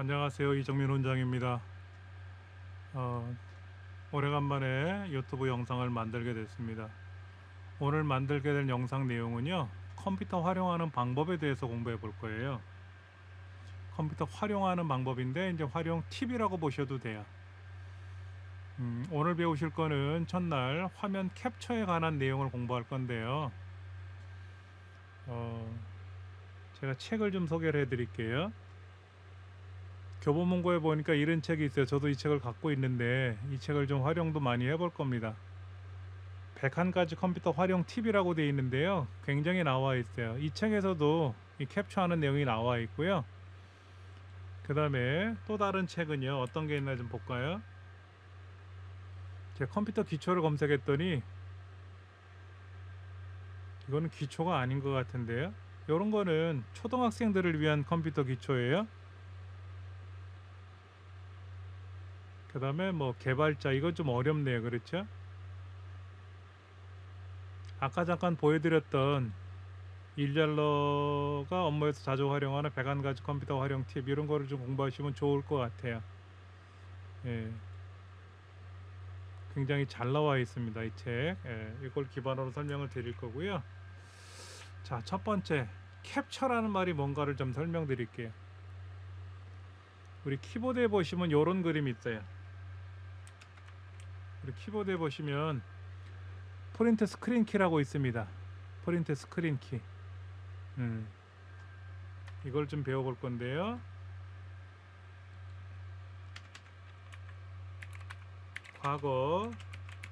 안녕하세요. 이정민 원장입니다. 어, 오래간만에 유튜브 영상을 만들게 됐습니다. 오늘 만들게 될 영상 내용은요, 컴퓨터 활용하는 방법에 대해서 공부해 볼 거예요. 컴퓨터 활용하는 방법인데 이제 활용 팁이라고 보셔도 돼요. 오늘 배우실 거는 첫날 화면 캡처에 관한 내용을 공부할 건데요. 어, 제가 책을 좀 소개를 해 드릴게요. 교보문고에 보니까 이런 책이 있어요. 저도 이 책을 갖고 있는데 이 책을 좀 활용도 많이 해볼 겁니다. 101가지 컴퓨터 활용 팁이라고 되어 있는데요. 굉장히 나와 있어요. 이 책에서도 이 캡처하는 내용이 나와 있고요. 그 다음에 또 다른 책은요. 어떤 게 있나 좀 볼까요? 제 컴퓨터 기초를 검색했더니 이거는 기초가 아닌 것 같은데요. 이런 거는 초등학생들을 위한 컴퓨터 기초예요. 그 다음에 뭐 개발자, 이건 좀 어렵네요. 그렇죠? 아까 잠깐 보여드렸던 일잘러가 업무에서 자주 활용하는 101가지 컴퓨터 활용 팁, 이런 거를 좀 공부하시면 좋을 것 같아요. 예, 굉장히 잘 나와 있습니다, 이 책. 예, 이걸 기반으로 설명을 드릴 거고요. 자, 첫 번째, 캡처라는 말이 뭔가를 좀 설명드릴게요. 우리 키보드에 보시면 이런 그림이 있어요. 우리 키보드에 보시면 프린트 스크린 키라고 있습니다. 프린트 스크린 키. 음, 이걸 좀 배워볼 건데요. 과거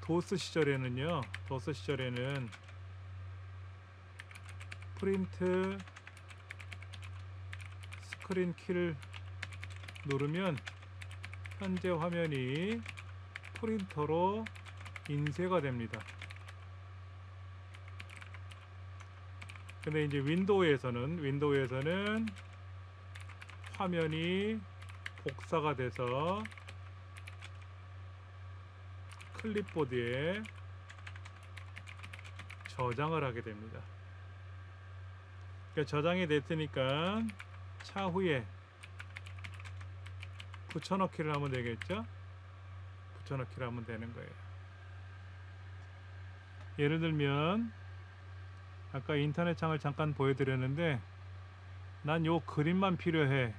도스 시절에는 프린트 스크린 키를 누르면 현재 화면이 프린터로 인쇄가 됩니다. 근데 이제 윈도우에서는 화면이 복사가 돼서 클립보드에 저장을 하게 됩니다. 그러니까 저장이 됐으니까 차후에 붙여넣기를 하면 되겠죠. 붙여넣기를 하면 되는 거예요. 예를 들면 아까 인터넷 창을 잠깐 보여드렸는데 난 요 그림만 필요해.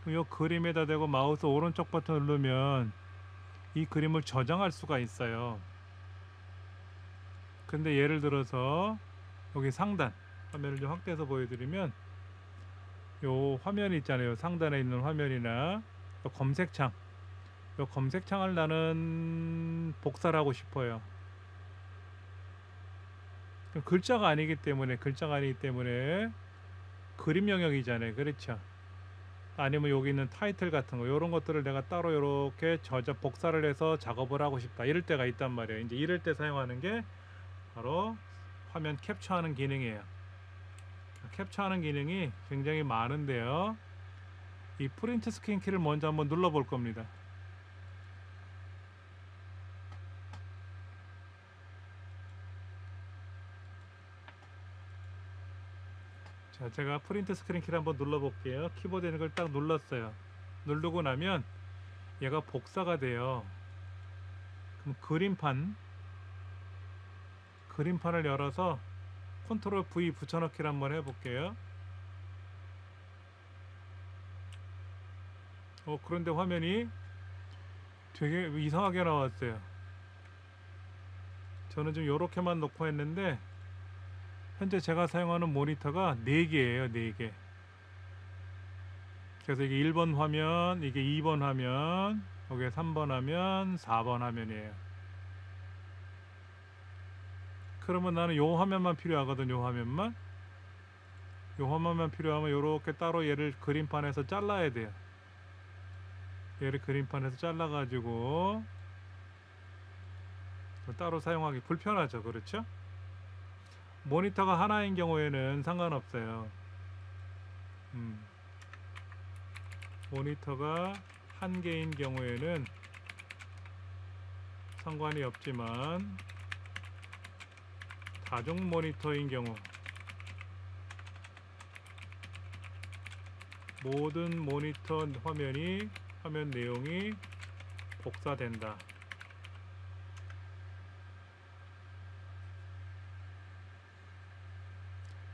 그럼 요 그림에다 대고 마우스 오른쪽 버튼 누르면 이 그림을 저장할 수가 있어요. 근데 예를 들어서 여기 상단 화면을 좀 확대해서 보여드리면 요 화면 있잖아요. 상단에 있는 화면이나 요 검색창, 요 검색창을 나는 복사를 하고 싶어요. 글자가 아니기 때문에 그림 영역이잖아요. 그렇죠? 아니면 여기 있는 타이틀 같은 거, 이런 것들을 내가 따로 이렇게 복사를 해서 작업을 하고 싶다, 이럴 때가 있단 말이에요. 이제 이럴 때 사용하는 게 바로 화면 캡처하는 기능이에요. 캡처하는 기능이 굉장히 많은데요. 이 프린트 스크린 키를 먼저 한번 눌러 볼 겁니다. 자, 제가 프린트 스크린 키를 한번 눌러 볼게요. 키보드에 있는 걸 딱 눌렀어요. 누르고 나면 얘가 복사가 돼요. 그럼 그림판을 열어서 컨트롤 V 붙여넣기를 한번 해볼게요. 그런데 화면이 되게 이상하게 나왔어요. 저는 좀 요렇게만 놓고 했는데 현재 제가 사용하는 모니터가 4개예요. 4개. 그래서 이게 1번 화면, 이게 2번 화면, 이게 3번 화면, 4번 화면이에요. 그러면 나는 요 화면만 필요하거든요. 요 화면만 필요하면 요렇게 따로 얘를 그림판에서 잘라야 돼요. 얘를 그림판에서 잘라 가지고 따로 사용하기 불편하죠. 그렇죠? 모니터가 하나인 경우에는 상관없어요. 모니터가 한 개인 경우에는 상관이 없지만 다중 모니터인 경우, 모든 모니터 화면 내용이 복사된다.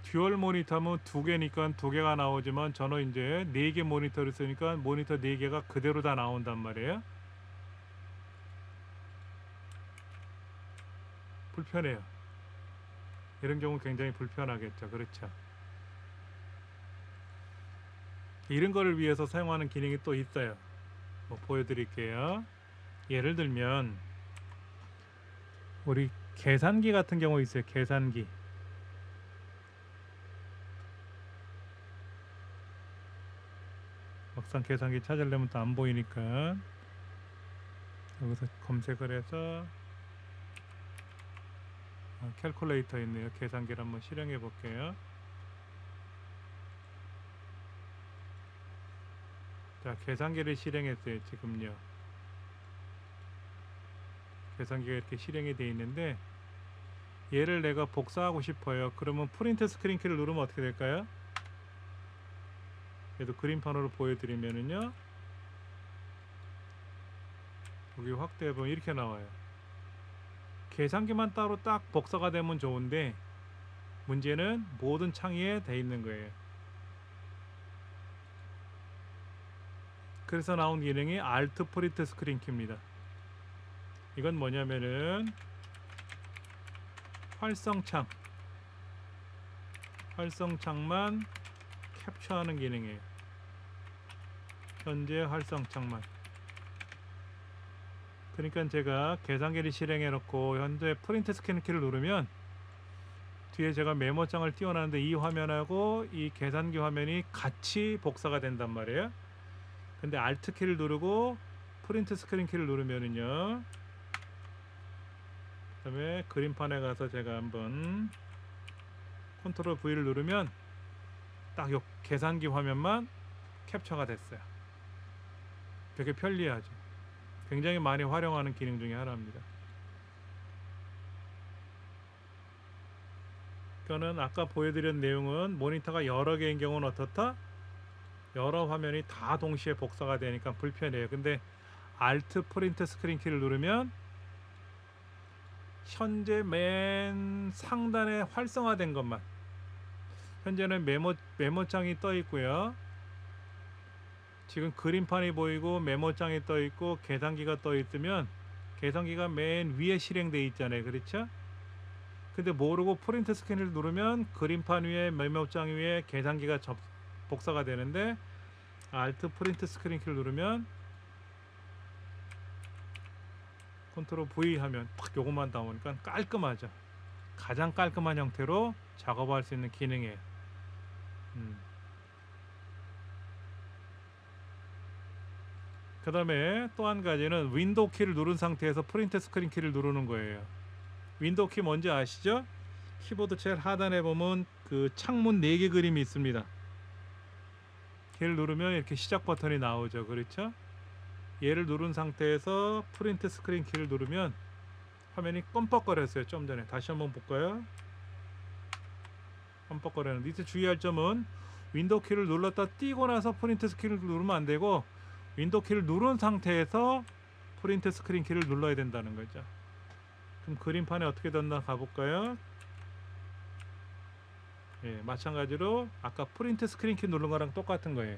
듀얼 모니터면 두 개니까 두 개가 나오지만 저는 이제 네 개 모니터를 쓰니까 모니터 네 개가 그대로 다 나온단 말이에요. 불편해요. 이런 경우 굉장히 불편하겠죠. 그렇죠. 이런 거를 위해서 사용하는 기능이 또 있어요. 뭐 보여드릴게요. 예를 들면 우리 계산기 같은 경우 있어요. 계산기. 막상 계산기 찾으려면 또 안 보이니까 여기서 검색을 해서 캘큘레이터 있네요. 계산기를 한번 실행해 볼게요. 자, 계산기를 실행했어요. 지금요. 계산기가 이렇게 실행이 되어 있는데 얘를 내가 복사하고 싶어요. 그러면 프린트 스크린 키를 누르면 어떻게 될까요? 얘도 그림판으로 보여드리면은요, 여기 확대해보면 이렇게 나와요. 계산기만 따로 딱 복사가 되면 좋은데 문제는 모든 창에 돼 있는 거예요. 그래서 나온 기능이 Alt 프린트 스크린 키입니다. 이건 뭐냐면은 활성창만 캡처하는 기능이에요. 현재 활성창만. 그러니까 제가 계산기를 실행해 놓고 현재 프린트 스크린 키를 누르면 뒤에 제가 메모장을 띄워놨는데 이 화면하고 이 계산기 화면이 같이 복사가 된단 말이에요. 근데 Alt 키를 누르고 프린트 스크린 키를 누르면은요, 그 다음에 그림판에 가서 제가 한번 컨트롤 V를 누르면 딱 요 계산기 화면만 캡처가 됐어요. 되게 편리하죠. 굉장히 많이 활용하는 기능 중에 하나입니다. 그거는 아까 보여드린 내용은 모니터가 여러 개인 경우는 어떻다? 여러 화면이 다 동시에 복사가 되니까 불편해요. 근데 Alt 프린트 스크린 키를 누르면 현재 맨 상단에 활성화된 것만, 현재는 메모장이 떠 있고요. 지금 그림판이 보이고 메모장이 떠 있고 계산기가 떠 있으면 계산기가 맨 위에 실행되어 있잖아요. 그렇죠? 근데 모르고 프린트 스크린을 누르면 그림판 위에 메모장 위에 계산기가 복사가 되는데 Alt 프린트 스크린 키를 누르면 컨트롤 V 하면 팍 요것만 나오니까 깔끔하죠. 가장 깔끔한 형태로 작업할 수 있는 기능이에요. 그 다음에 또 한 가지는 윈도우 키를 누른 상태에서 프린트 스크린 키를 누르는 거예요. 윈도우 키 뭔지 아시죠? 키보드 제일 하단에 보면 그 창문 4개 그림이 있습니다. 걔를 누르면 이렇게 시작 버튼이 나오죠. 그렇죠? 얘를 누른 상태에서 프린트 스크린 키를 누르면 화면이 껌뻑거렸어요. 좀 전에 다시 한번 볼까요? 껌뻑거리는데 이때 주의할 점은 윈도우 키를 눌렀다 띄고 나서 프린트 스크린을 누르면 안 되고 윈도우 키를 누른 상태에서 프린트 스크린 키를 눌러야 된다는 거죠. 그럼 그림판에 어떻게 됐나 가볼까요? 예, 마찬가지로 아까 프린트 스크린 키 누른 거랑 똑같은 거예요.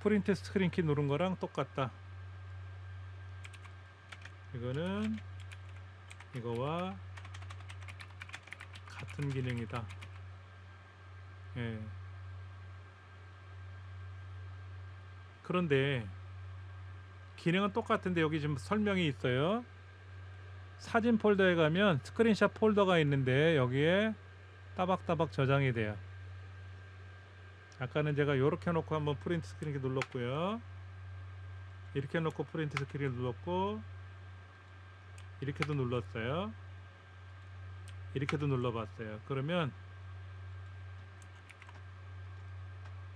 프린트 스크린 키 누른 거랑 똑같다. 이거는 이거와 같은 기능이다. 예. 그런데 기능은 똑같은데 여기 지금 설명이 있어요. 사진 폴더에 가면 스크린샷 폴더가 있는데 여기에 따박따박 저장이 돼요. 아까는 제가 이렇게 놓고 한번 프린트 스크린 눌렀고요. 이렇게 놓고 프린트 스크린 눌렀고 이렇게도 눌렀어요. 이렇게도 눌러봤어요. 그러면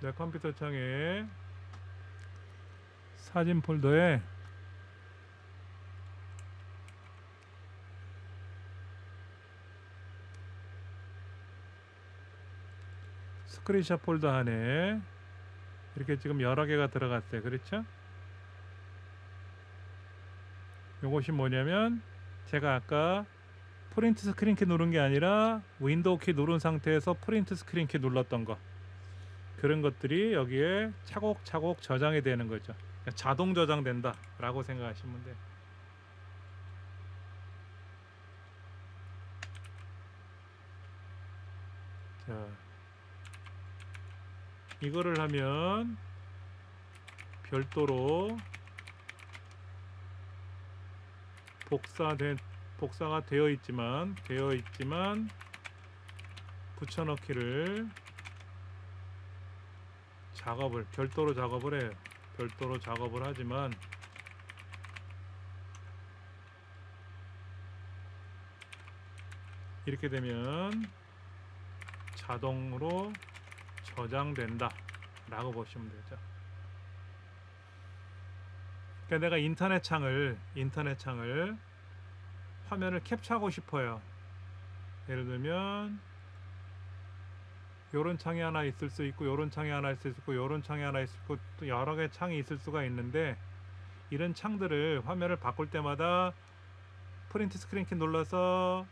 내 컴퓨터 창에 사진 폴더에 스크린샷 폴더 안에 이렇게 지금 여러 개가 들어갔어요. 그렇죠? 요것이 뭐냐면 제가 아까 프린트 스크린 키 누른 게 아니라 윈도우 키 누른 상태에서 프린트 스크린 키 눌렀던 거, 그런 것들이 여기에 차곡차곡 저장이 되는 거죠. 그러니까 자동 저장된다 라고 생각하시면 돼요. 자, 이거를 하면 별도로 복사가 되어 있지만 붙여넣기를 별도로 작업을 해요. 별도로 작업을 하지만 이렇게 되면 자동으로 저장된다 라고 보시면 되죠. 그러니까 내가 인터넷 창을 화면을 캡처하고 싶어요. 예를 들면 요런 창이 하나 있을 수 있고, 요런 창이 하나 있을 수 있고, 요런 창이 하나 있을 수 있고, 또 여러 개의 창이 있을 수가 있는데, 이런 창들을 화면을 바꿀 때마다 프린트 스크린 키 눌러서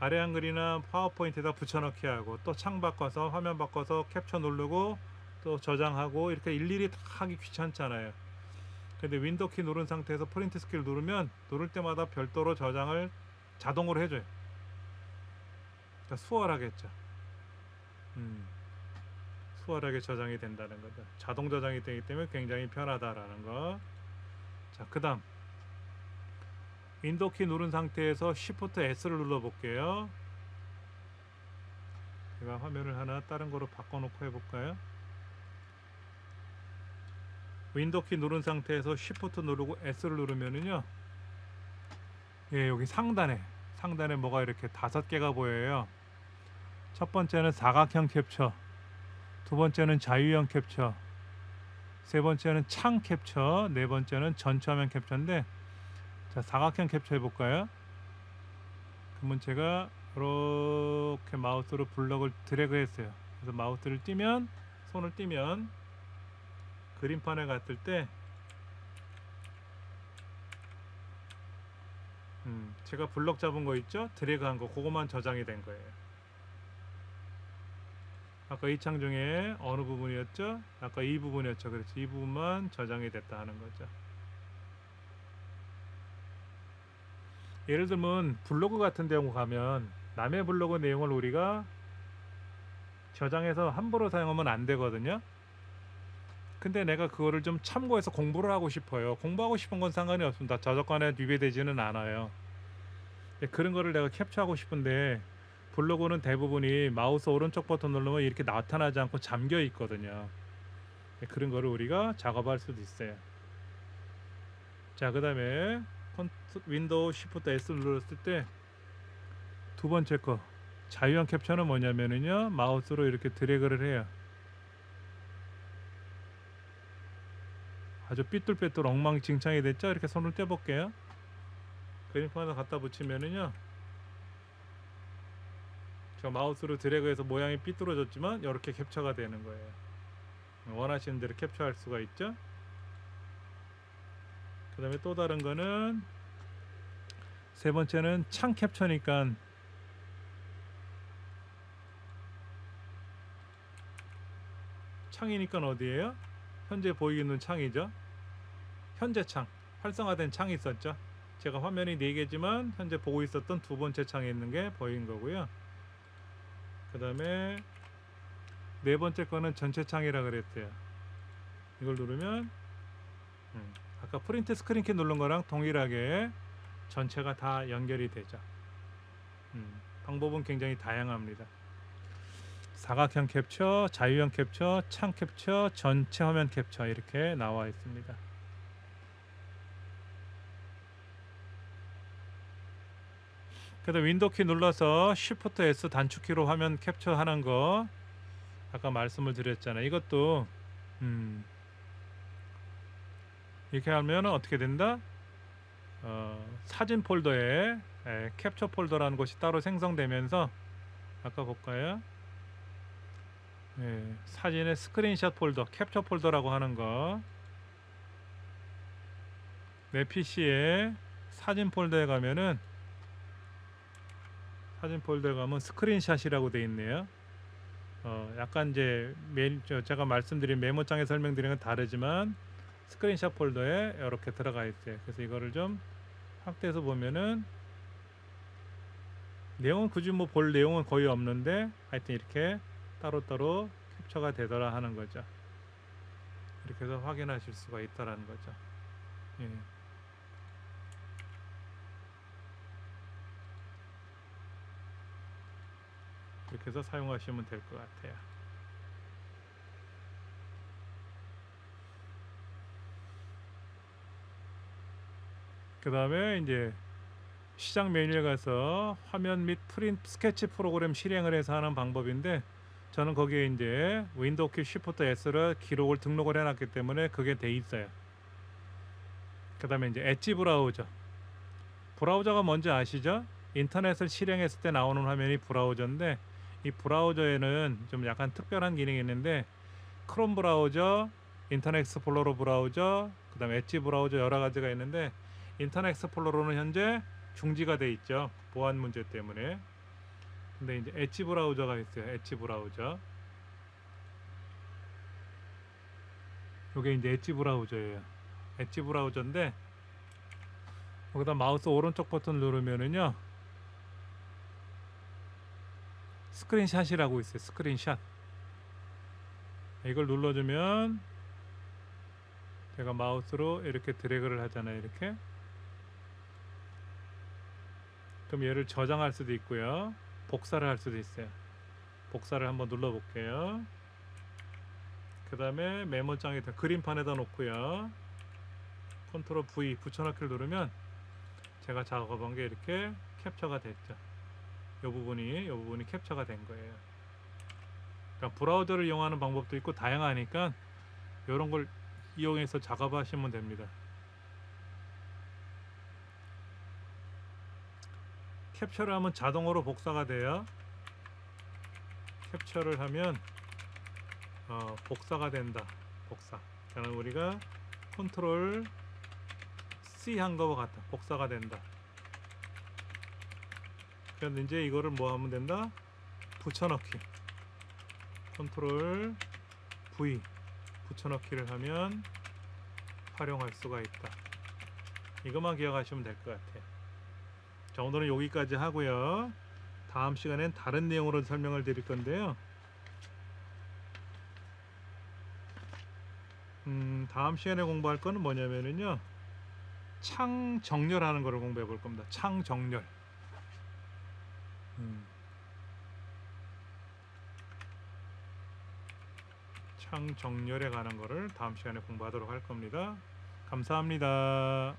아래 한글이나 파워포인트에다 붙여넣기 하고, 또 창 바꿔서 화면 바꿔서 캡처 누르고 또 저장하고, 이렇게 일일이 다 하기 귀찮잖아요. 근데 윈도우 키 누른 상태에서 프린트 스크린 누르면 누를 때마다 별도로 저장을 자동으로 해줘요. 그러니까 수월하겠죠. 수월하게 저장이 된다는 거죠. 자동 저장이 되기 때문에 굉장히 편하다라는 거. 자, 그 다음 윈도우 키 누른 상태에서 Shift S를 눌러 볼게요. 제가 화면을 하나 다른 거로 바꿔놓고 해볼까요? 윈도우 키 누른 상태에서 Shift 누르고 S를 누르면은요, 예, 여기 상단에 뭐가 이렇게 5개가 보여요. 첫 번째는 사각형 캡처, 두 번째는 자유형 캡처, 세 번째는 창 캡처, 네 번째는 전체 화면 캡처인데, 자, 사각형 캡처 해볼까요? 그러면 제가 이렇게 마우스로 블럭을 드래그 했어요. 그래서 마우스를 띄면, 손을 띄면 그림판에 갔을 때 제가 블럭 잡은 거 있죠? 드래그 한 거, 그거만 저장이 된 거예요. 아까 이 창 중에 어느 부분이었죠? 아까 이 부분이었죠. 그렇지. 이 부분만 저장이 됐다 하는 거죠. 예를 들면 블로그 같은 데 가면 남의 블로그 내용을 우리가 저장해서 함부로 사용하면 안 되거든요. 근데 내가 그거를 좀 참고해서 공부를 하고 싶어요. 공부하고 싶은 건 상관이 없습니다. 저작권에 위배되지는 않아요. 그런 거를 내가 캡처하고 싶은데 블로그는 대부분이 마우스 오른쪽 버튼 누르면 이렇게 나타나지 않고 잠겨 있거든요. 그런 거를 우리가 작업할 수도 있어요. 자, 그 다음에 윈도우 Shift S 눌렀을 때 두 번째 거, 자유형 캡처는 뭐냐면은요, 마우스로 이렇게 드래그를 해요. 아주 삐뚤빼뚤 엉망진창이 됐죠? 이렇게 손을 떼볼게요. 그림판을 갖다 붙이면은요, 저 마우스로 드래그해서 모양이 삐뚤어졌지만 이렇게 캡처가 되는 거예요. 원하시는 대로 캡처할 수가 있죠. 그 다음에 또 다른 거는 세 번째는 창 캡처니까, 창이니까 어디에요? 현재 보이는 창이죠. 현재 창, 활성화된 창이 있었죠. 제가 화면이 4개지만 현재 보고 있었던 두 번째 창에 있는 게 보인 거고요. 그 다음에 네 번째 거는 전체 창이라 그랬어요. 이걸 누르면 아까 프린트 스크린 키 누른 거랑 동일하게 전체가 다 연결이 되죠. 방법은 굉장히 다양합니다. 사각형 캡처, 자유형 캡처, 창 캡처, 전체 화면 캡처, 이렇게 나와 있습니다. 그래서 윈도우 키 눌러서 Shift S 단축키로 화면 캡처하는 거 아까 말씀을 드렸잖아요. 이것도 이렇게 하면 어떻게 된다? 사진 폴더에 캡처 폴더라는 것이 따로 생성되면서, 아까 볼까요? 예, 사진의 스크린샷 폴더, 캡처 폴더라고 하는 거. 내 PC에 사진 폴더에 가면은 사진 폴더에 가면 스크린샷이라고 돼 있네요. 약간 이제 제가 말씀드린 메모장에 설명드린 건 다르지만 스크린샷 폴더에 이렇게 들어가 있어요. 그래서 이거를 좀 확대해서 보면은 내용은 굳이 뭐 볼 내용은 거의 없는데 하여튼 이렇게 따로따로 캡처가 되더라 하는 거죠. 이렇게 해서 확인하실 수가 있다라는 거죠. 예. 이렇게 해서 사용하시면 될 것 같아요. 그 다음에 이제 시작 메뉴에 가서 화면 및 프린트 스케치 프로그램 실행을 해서 하는 방법인데, 저는 거기에 이제 윈도우 키 쉬프트 S를 기록을 등록을 해놨기 때문에 그게 돼 있어요. 그 다음에 이제 엣지 브라우저. 브라우저가 뭔지 아시죠? 인터넷을 실행했을 때 나오는 화면이 브라우저인데, 이 브라우저에는 좀 약간 특별한 기능이 있는데 크롬 브라우저, 인터넷 익스플로러 브라우저, 그 다음에 엣지 브라우저 여러 가지가 있는데, 인터넷 익스플로러는 현재 중지가 돼 있죠, 보안 문제 때문에. 근데 이제 엣지 브라우저가 있어요. 엣지 브라우저. 이게 이제 엣지 브라우저예요. 엣지 브라우저인데 거기다 마우스 오른쪽 버튼 누르면은요 스크린샷이라고 있어요. 스크린샷. 이걸 눌러주면 제가 마우스로 이렇게 드래그를 하잖아요. 이렇게. 그럼 얘를 저장할 수도 있고요, 복사를 할 수도 있어요. 복사를 한번 눌러 볼게요. 그 다음에 메모장에다 그림판에다 놓고요, 컨트롤 V 붙여넣기를 누르면 제가 작업한 게 이렇게 캡처가 됐죠. 이 부분이 캡처가 된 거예요. 그러니까 브라우저를 이용하는 방법도 있고 다양하니까 이런 걸 이용해서 작업하시면 됩니다. 캡처를 하면 자동으로 복사가 돼요. 캡처를 하면 복사가 된다. 복사. 그러니까 우리가 컨트롤 C 한 거와 같아. 복사가 된다. 그런데 이제 이거를 뭐 하면 된다? 붙여넣기. 컨트롤 V 붙여넣기를 하면 활용할 수가 있다. 이것만 기억하시면 될 것 같아요. 자, 오늘은 여기까지 하고요. 다음 시간엔 다른 내용으로 설명을 드릴 건데요. 다음 시간에 공부할 거는 뭐냐면은요, 창 정렬하는 거를 공부해 볼 겁니다. 창 정렬. 창 정렬에 관한 거를 다음 시간에 공부하도록 할 겁니다. 감사합니다.